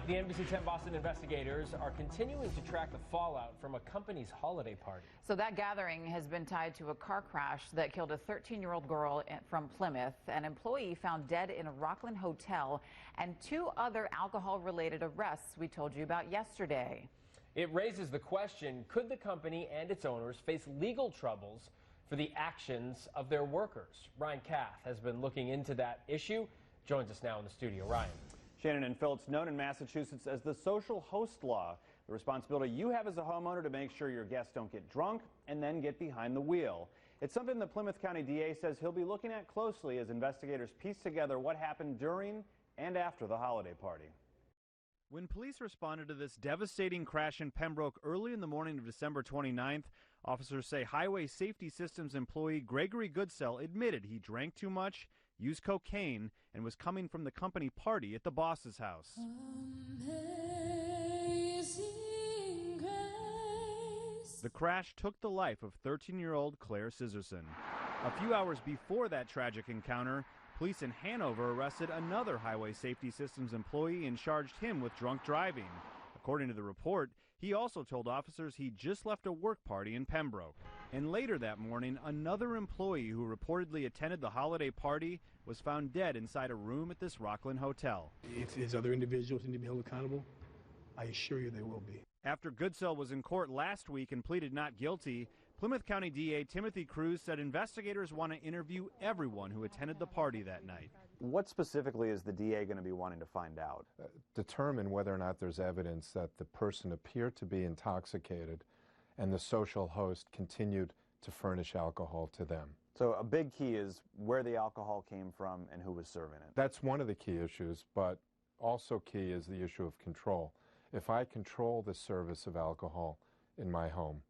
The NBC 10 Boston investigators are continuing to track the fallout from a company's holiday party. So that gathering has been tied to a car crash that killed a 13-year-old girl from Plymouth, an employee found dead in a Rockland hotel, and 2 other alcohol-related arrests we told you about yesterday. It raises the question, could the company and its owners face legal troubles for the actions of their workers? Ryan Kath has been looking into that issue. Joins us now in the studio. Ryan. Shannon and Phil, it's known in Massachusetts as the social host law, the responsibility you have as a homeowner to make sure your guests don't get drunk and then get behind the wheel. It's something the Plymouth County DA says he'll be looking at closely as investigators piece together what happened during and after the holiday party. When police responded to this devastating crash in Pembroke early in the morning of December 29th, officers say Highway Safety Systems employee Gregory Goodsell admitted he drank too much, used cocaine, and was coming from the company party at the boss's house. The crash took the life of 13-year-old Claire Scissorson. A few hours before that tragic encounter, police in Hanover arrested another Highway Safety Systems employee and charged him with drunk driving. According to the report, he also told officers he just left a work party in Pembroke. And later that morning, another employee who reportedly attended the holiday party was found dead inside a room at this Rockland hotel. If there's other individuals need to be held accountable, I assure you they will be. After Goodsell was in court last week and pleaded not guilty, Plymouth County DA Timothy Cruz said investigators want to interview everyone who attended the party that night. What specifically is the DA going to be wanting to find out? Determine whether or not there's evidence that the person appeared to be intoxicated and the social host continued to furnish alcohol to them. So a big key is where the alcohol came from and who was serving it. That's one of the key issues, but also key is the issue of control. If I control the service of alcohol in my home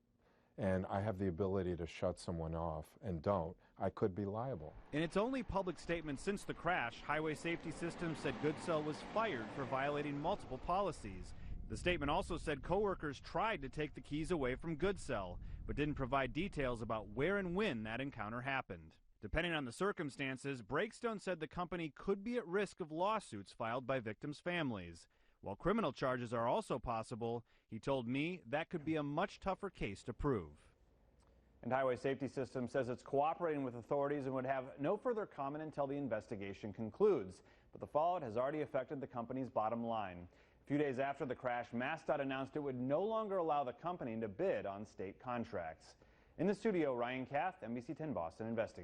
and I have the ability to shut someone off and don't, I could be liable. In its only public statement since the crash, Highway Safety Systems said Goodsell was fired for violating multiple policies. The statement also said coworkers tried to take the keys away from Goodsell, but didn't provide details about where and when that encounter happened. Depending on the circumstances, Breakstone said the company could be at risk of lawsuits filed by victims' families. While criminal charges are also possible, he told me that could be a much tougher case to prove. And Highway Safety Systems says it's cooperating with authorities and would have no further comment until the investigation concludes. But the fallout has already affected the company's bottom line. A few days after the crash, MassDOT announced it would no longer allow the company to bid on state contracts. In the studio, Ryan Kath, NBC 10 Boston investigator.